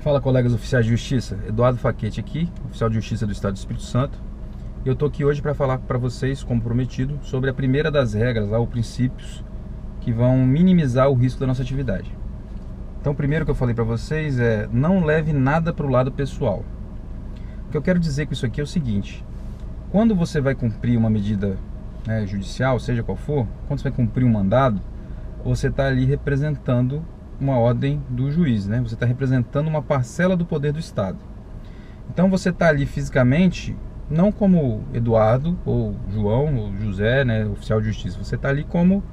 Fala, colegas oficiais de justiça, Eduardo Facchetti aqui, oficial de justiça do Estado do Espírito Santo. Eu estou aqui hoje para falar para vocês, como prometido, sobre a primeira das regras, ou princípios que vão minimizar o risco da nossa atividade. Então, o primeiro que eu falei para vocês é: não leve nada para o lado pessoal. O que eu quero dizer com isso aqui é o seguinte: quando você vai cumprir uma medida judicial, seja qual for, quando você vai cumprir um mandado, você está ali representando uma ordem do juiz, né? Você está representando uma parcela do poder do Estado. Então você está ali fisicamente, não como Eduardo, ou João, ou José, né, oficial de justiça. Você está ali como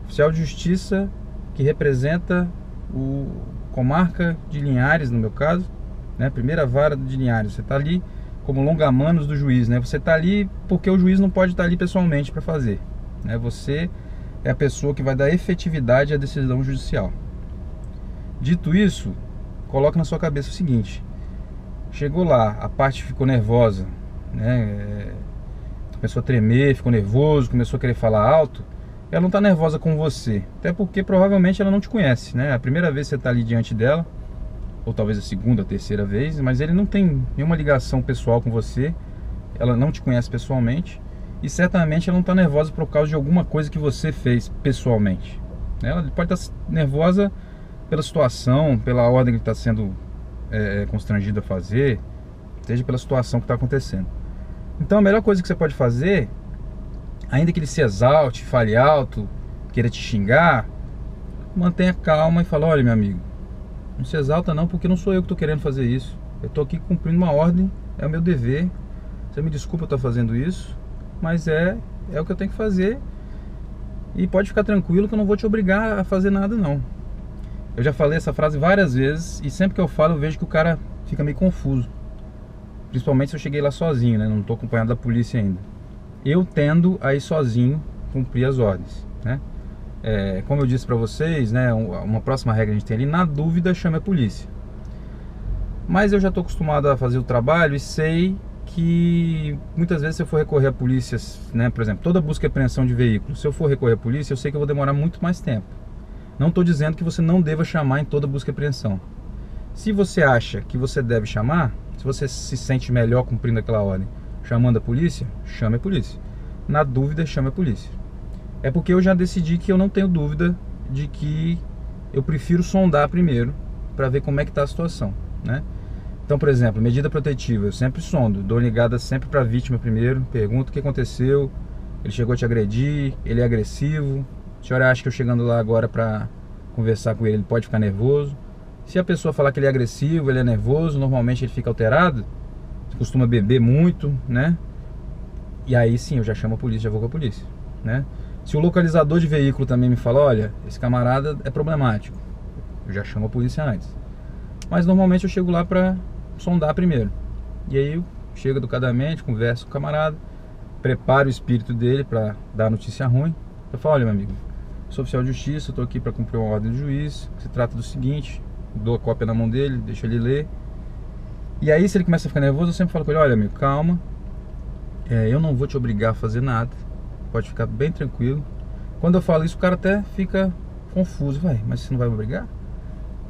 oficial de justiça que representa o comarca de Linhares, no meu caso, né, primeira vara de Linhares. Você está ali como longa-manos do juiz, né? Você está ali porque o juiz não pode estar ali pessoalmente para fazer, né? Você é a pessoa que vai dar efetividade à decisão judicial. Dito isso, coloca na sua cabeça o seguinte: chegou lá, a parte ficou nervosa, né? Começou a tremer, ficou nervoso, começou a querer falar alto. Ela não está nervosa com você, até porque provavelmente ela não te conhece, né? A primeira vez que você está ali diante dela, ou talvez a segunda, a terceira vez, mas ele não tem nenhuma ligação pessoal com você, ela não te conhece pessoalmente, e certamente ela não está nervosa por causa de alguma coisa que você fez pessoalmente. Ela pode estar nervosa pela situação, pela ordem que está sendo constrangido a fazer, seja pela situação que está acontecendo. Então a melhor coisa que você pode fazer, ainda que ele se exalte, fale alto, queira te xingar, mantenha calma e fala: olha, meu amigo, não se exalta não, porque não sou eu que estou querendo fazer isso. Eu estou aqui cumprindo uma ordem, é o meu dever. Você me desculpa eu estar fazendo isso, mas é o que eu tenho que fazer. E pode ficar tranquilo que eu não vou te obrigar a fazer nada não. Eu já falei essa frase várias vezes e sempre que eu falo eu vejo que o cara fica meio confuso. Principalmente se eu cheguei lá sozinho, né? Não estou acompanhado da polícia ainda. Eu tendo a ir sozinho cumprir as ordens, né? Como eu disse para vocês, né? Uma próxima regra que a gente tem ali: na dúvida, chame a polícia. Mas eu já estou acostumado a fazer o trabalho e sei que muitas vezes se eu for recorrer à polícia, né? Por exemplo, toda busca e apreensão de veículos, se eu for recorrer à polícia, eu sei que eu vou demorar muito mais tempo. Não estou dizendo que você não deva chamar em toda busca e apreensão. Se você acha que você deve chamar, se você se sente melhor cumprindo aquela ordem, chamando a polícia, chame a polícia. Na dúvida, chame a polícia. É porque eu já decidi que eu não tenho dúvida de que eu prefiro sondar primeiro para ver como é que está a situação, né? Então, por exemplo, medida protetiva, eu sempre sondo, dou ligada sempre para a vítima primeiro, pergunto o que aconteceu, ele chegou a te agredir, ele é agressivo. A senhora acha que eu chegando lá agora para conversar com ele, ele pode ficar nervoso? Se a pessoa falar que ele é agressivo, ele é nervoso, normalmente ele fica alterado, costuma beber muito, né? E aí sim, eu já chamo a polícia, já vou com a polícia, né? Se o localizador de veículo também me fala: olha, esse camarada é problemático, eu já chamo a polícia antes. Mas normalmente eu chego lá para sondar primeiro. E aí eu chego educadamente, converso com o camarada, preparo o espírito dele para dar notícia ruim. Eu falo: olha, meu amigo, sou oficial de justiça, estou aqui para cumprir uma ordem do juiz. Se trata do seguinte, dou a cópia na mão dele, deixo ele ler. E aí, se ele começa a ficar nervoso, eu sempre falo com ele: olha, amigo, calma, eu não vou te obrigar a fazer nada, pode ficar bem tranquilo. Quando eu falo isso, o cara até fica confuso: vai, mas você não vai me obrigar?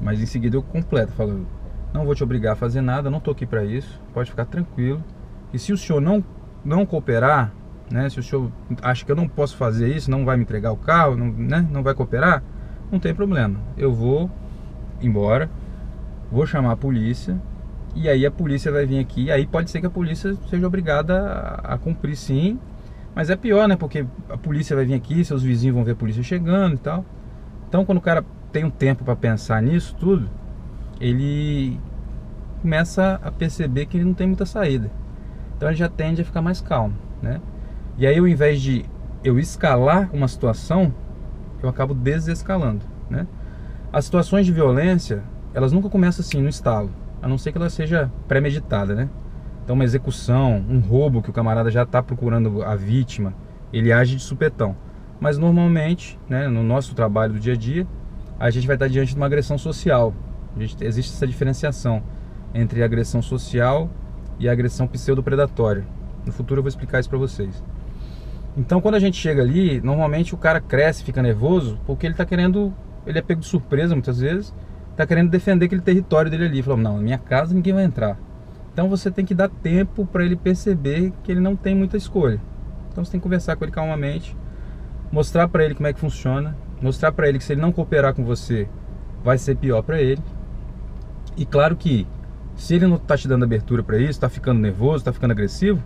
Mas em seguida eu completo, falo: não vou te obrigar a fazer nada, não estou aqui para isso, pode ficar tranquilo. E se o senhor não cooperar, né, se o senhor acha que eu não posso fazer isso, não vai me entregar o carro, não vai cooperar, não tem problema, eu vou embora, vou chamar a polícia, e aí a polícia vai vir aqui. Aí pode ser que a polícia seja obrigada a cumprir, sim, mas é pior, né? Porque a polícia vai vir aqui, seus vizinhos vão ver a polícia chegando e tal. Então, quando o cara tem um tempo para pensar nisso tudo, ele começa a perceber que ele não tem muita saída. Então ele já tende a ficar mais calmo, né? E aí, ao invés de eu escalar uma situação, eu acabo desescalando, né? As situações de violência, elas nunca começam assim, no estalo, a não ser que ela seja premeditada, né? Então, uma execução, um roubo que o camarada já está procurando a vítima, ele age de supetão. Mas normalmente, né, no nosso trabalho do dia a dia, a gente vai estar diante de uma agressão social. Existe essa diferenciação entre a agressão social e a agressão pseudopredatória. No futuro eu vou explicar isso para vocês. Então, quando a gente chega ali, normalmente o cara cresce, fica nervoso, porque ele está querendo, ele é pego de surpresa muitas vezes, está querendo defender aquele território dele ali. Falou, não, na minha casa ninguém vai entrar. Então você tem que dar tempo para ele perceber que ele não tem muita escolha. Então você tem que conversar com ele calmamente, mostrar para ele como é que funciona, mostrar para ele que se ele não cooperar com você, vai ser pior para ele. E claro que se ele não está te dando abertura para isso, está ficando nervoso, está ficando agressivo,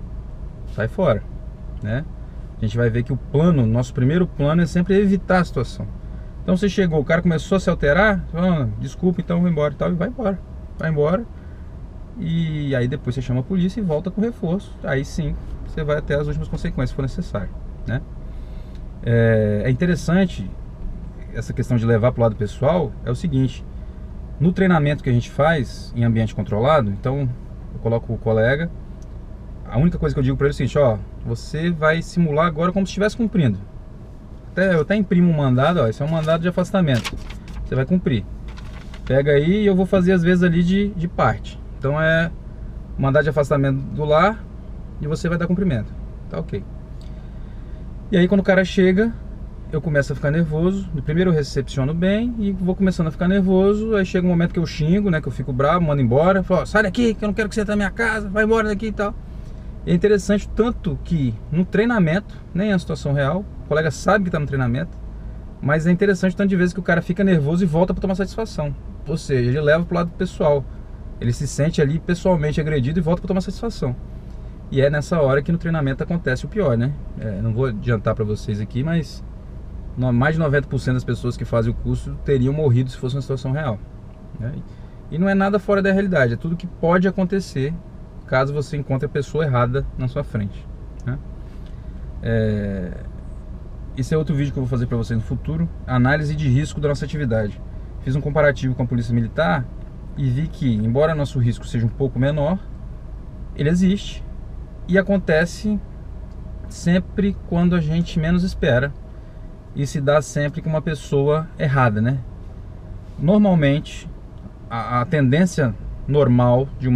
sai fora, né? A gente vai ver que o plano, nosso primeiro plano é sempre evitar a situação. Então você chegou, o cara começou a se alterar, desculpa, então vou embora e tal, e vai embora. Vai embora. E aí depois você chama a polícia e volta com reforço. Aí sim, você vai até as últimas consequências se for necessário, né? É interessante essa questão de levar para o lado pessoal, é o seguinte: no treinamento que a gente faz em ambiente controlado, então eu coloco o colega, a única coisa que eu digo para ele é o seguinte: ó, você vai simular agora como se estivesse cumprindo. Eu até imprimo um mandado, ó, esse é um mandado de afastamento, você vai cumprir. Pega aí e eu vou fazer às vezes ali de parte. Então é mandado de afastamento do lar e você vai dar cumprimento, tá ok. E aí quando o cara chega, eu começo a ficar nervoso. Primeiro eu recepciono bem e vou começando a ficar nervoso. Aí chega um momento que eu xingo, né, que eu fico bravo, mando embora, falo, ó, sai daqui que eu não quero que você entre na minha casa, vai embora daqui e tal. É interessante tanto que no treinamento, nem é a situação real, o colega sabe que está no treinamento, mas é interessante tanto de vezes que o cara fica nervoso e volta para tomar satisfação. Ou seja, ele leva para o lado pessoal, ele se sente ali pessoalmente agredido e volta para tomar satisfação. E é nessa hora que no treinamento acontece o pior, né? Não vou adiantar para vocês aqui, mas mais de 90% das pessoas que fazem o curso teriam morrido se fosse uma situação real, né? E não é nada fora da realidade, é tudo que pode acontecer caso você encontre a pessoa errada na sua frente, né? Esse é outro vídeo que eu vou fazer para vocês no futuro, análise de risco da nossa atividade. Fiz um comparativo com a polícia militar e vi que, embora nosso risco seja um pouco menor, ele existe e acontece sempre quando a gente menos espera, e se dá sempre com uma pessoa errada, né? Normalmente a tendência normal de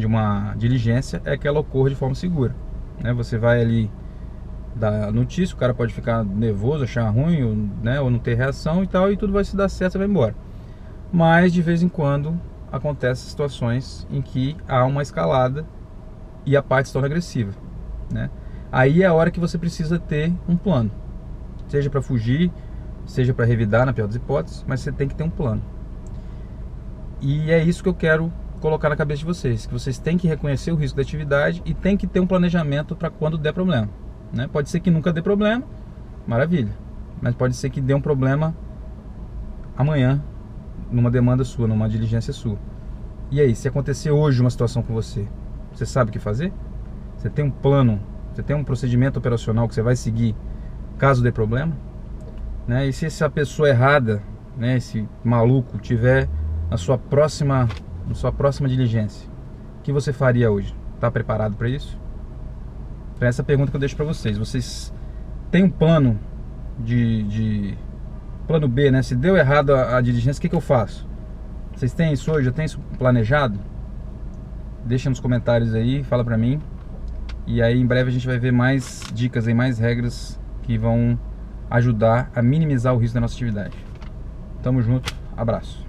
uma diligência é que ela ocorra de forma segura, né? Você vai ali dar notícia, o cara pode ficar nervoso, achar ruim, ou, né, ou não ter reação e tal, e tudo vai se dar certo, você vai embora. Mas de vez em quando acontecem situações em que há uma escalada e a parte se torna agressiva, né? Aí é a hora que você precisa ter um plano, seja para fugir, seja para revidar, na pior das hipóteses, mas você tem que ter um plano. E é isso que eu quero colocar na cabeça de vocês, que vocês têm que reconhecer o risco da atividade e tem que ter um planejamento para quando der problema, né? Pode ser que nunca dê problema, maravilha, mas pode ser que dê um problema amanhã, numa demanda sua, numa diligência sua. E aí, se acontecer hoje uma situação com você, você sabe o que fazer? Você tem um plano, você tem um procedimento operacional que você vai seguir caso dê problema, né? E se essa pessoa errada, né, esse maluco tiver na sua próxima diligência, o que você faria hoje? Está preparado para isso? Então essa é a pergunta que eu deixo para vocês. Vocês têm um plano plano B, né? Se deu errado a diligência, o que eu faço? Vocês têm isso hoje? Já tem isso planejado? Deixa nos comentários aí, fala pra mim. E aí em breve a gente vai ver mais dicas e mais regras que vão ajudar a minimizar o risco da nossa atividade. Tamo junto, abraço.